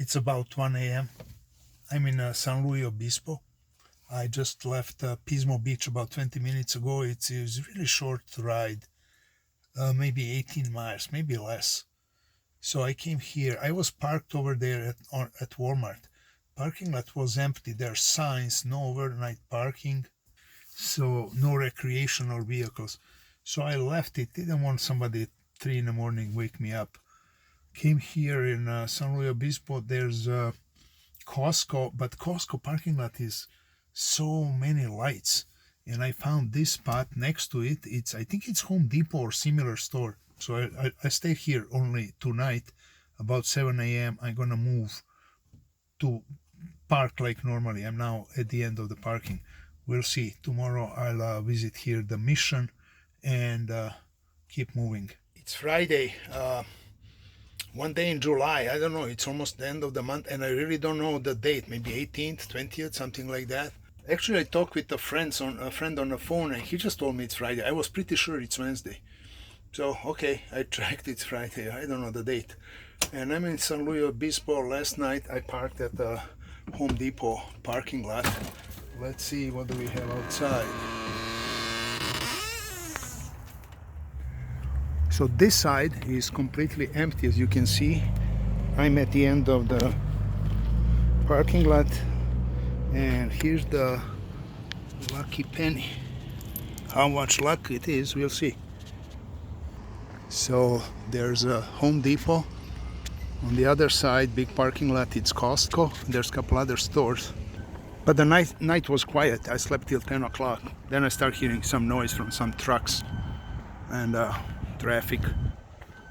It's about 1 a.m. I'm in San Luis Obispo. I just left Pismo Beach about 20 minutes ago. It's a really short ride, maybe 18 miles, maybe less. So I came here. I was parked over there at Walmart. Parking lot was empty. There are signs, no overnight parking, so no recreational vehicles. So I left it. Didn't want somebody at 3 in the morning wake me up. Came here in San Luis Obispo. There's Costco, but Costco parking lot is so many lights. And I found this spot next to it. I think it's Home Depot or similar store. So I stayed here only tonight. About 7 a.m. I'm gonna move to park like normally. I'm now at the end of the parking. We'll see. Tomorrow I'll visit here the mission and keep moving. It's Friday. One day in July. I don't know. It's almost the end of the month, and I really don't know the date. Maybe 18th, 20th, something like that. Actually, I talked with a friend on the phone, and he just told me it's Friday. I was pretty sure it's Wednesday. So, okay, I checked, it's Friday. I don't know the date. And I'm in San Luis Obispo. Last night I parked at the Home Depot parking lot. Let's see, what do we have outside? So this side is completely empty, as you can see. I'm at the end of the parking lot, and here's the lucky penny. How much luck it is, we'll see. So there's a Home Depot. On the other side, big parking lot, it's Costco. There's a couple other stores. But the night was quiet. I slept till 10 o'clock. Then I start hearing some noise from some trucks and traffic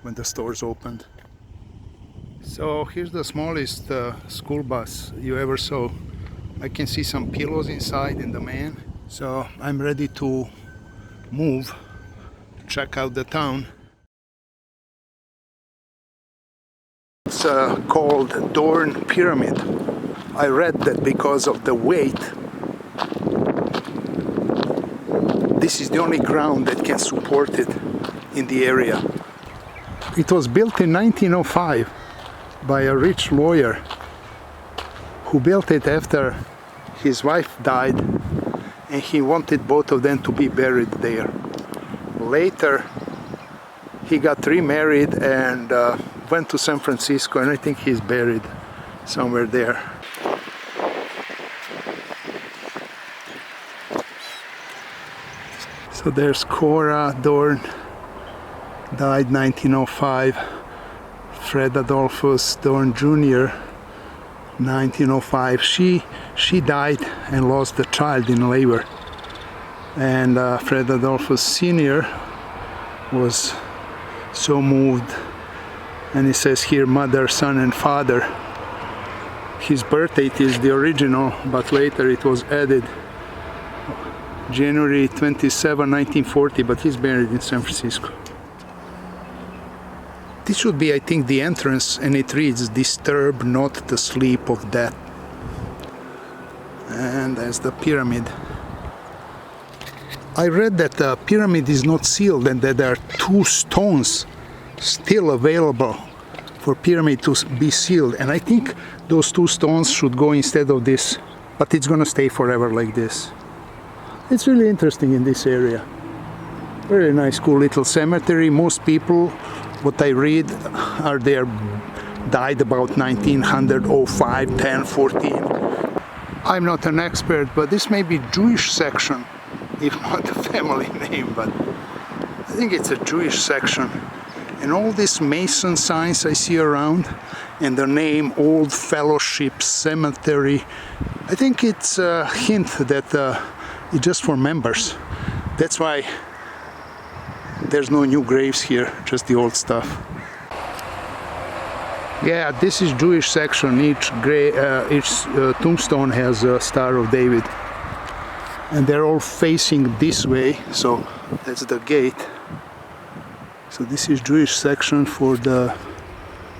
when the stores opened. So here's the smallest school bus you ever saw. I can see some pillows inside in the man. So I'm ready to move, check out the town. It's called Dorn Pyramid. I read that because of the weight, this is the only ground that can support it in the area. It was built in 1905 by a rich lawyer who built it after his wife died, and he wanted both of them to be buried there. Later he got remarried and went to San Francisco, and I think he's buried somewhere there. So there's Cora Dorn, died 1905. Fred Adolphus Dorn Jr., 1905. She died and lost the child in labor. And Fred Adolphus Sr. was so moved, and he says here mother, son and father. His birth date is the original, but later it was added January 27, 1940, but he's buried in San Francisco. This should be, I think, the entrance, and it reads, "Disturb not the sleep of death." And there's the pyramid. I read that the pyramid is not sealed and that there are 2 stones still available for pyramid to be sealed, and I think those 2 stones should go instead of this, but it's gonna stay forever like this. It's really interesting in this area. Very nice, cool little cemetery. Most people, what I read, are there died about 1900, 05, 10, 14. I'm not an expert, but this may be Jewish section, if not a family name, but I think it's a Jewish section. And all these Mason signs I see around, and the name Old Fellowship Cemetery, I think it's a hint that it's just for members. That's why there's no new graves here, just the old stuff. Yeah, this is Jewish section. Each tombstone has a Star of David, and they're all facing this way. So that's the gate. So this is Jewish section for the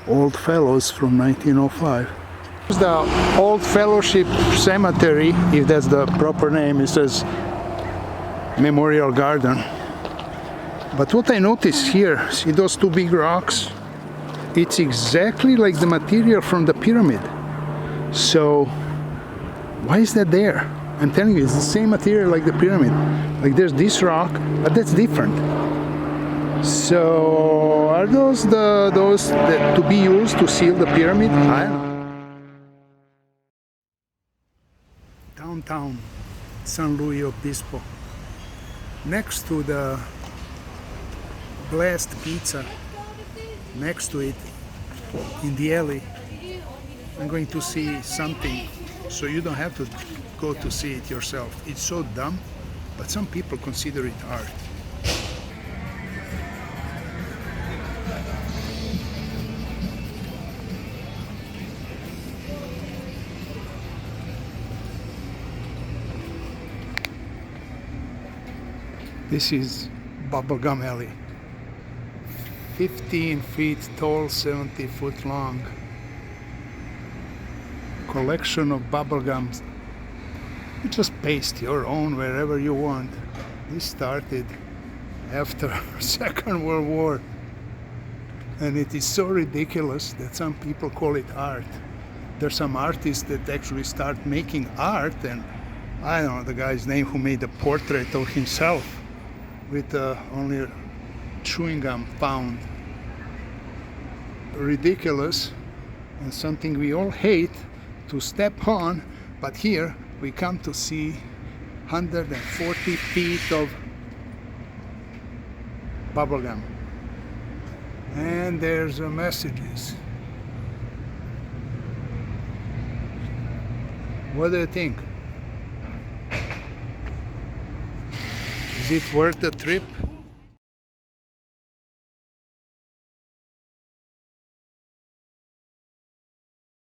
Old Fellows from 1905. The Old Fellowship Cemetery, if that's the proper name. It says Memorial Garden. But what I notice here, see those 2 big rocks? it's exactly like the material from the pyramid. So why is that there? I'm telling you, it's the same material like the pyramid. Like there's this rock, but that's different. So are those that to be used to seal the pyramid? I don't know. Downtown San Luis Obispo, next to the Blast Pizza, next to it in the alley, I'm going to see something so you don't have to go to see it yourself. It's so dumb, but some people consider it art. This is Bubblegum Alley. 15 feet tall, 70 foot long. Collection of bubblegums. You just paste your own wherever you want. This started after Second World War. And it is so ridiculous that some people call it art. There's some artists that actually start making art, and I don't know the guy's name who made a portrait of himself with only chewing gum found. Ridiculous, and something we all hate to step on, but here we come to see 140 feet of bubblegum. And there's messages. What do you think? Is it worth the trip?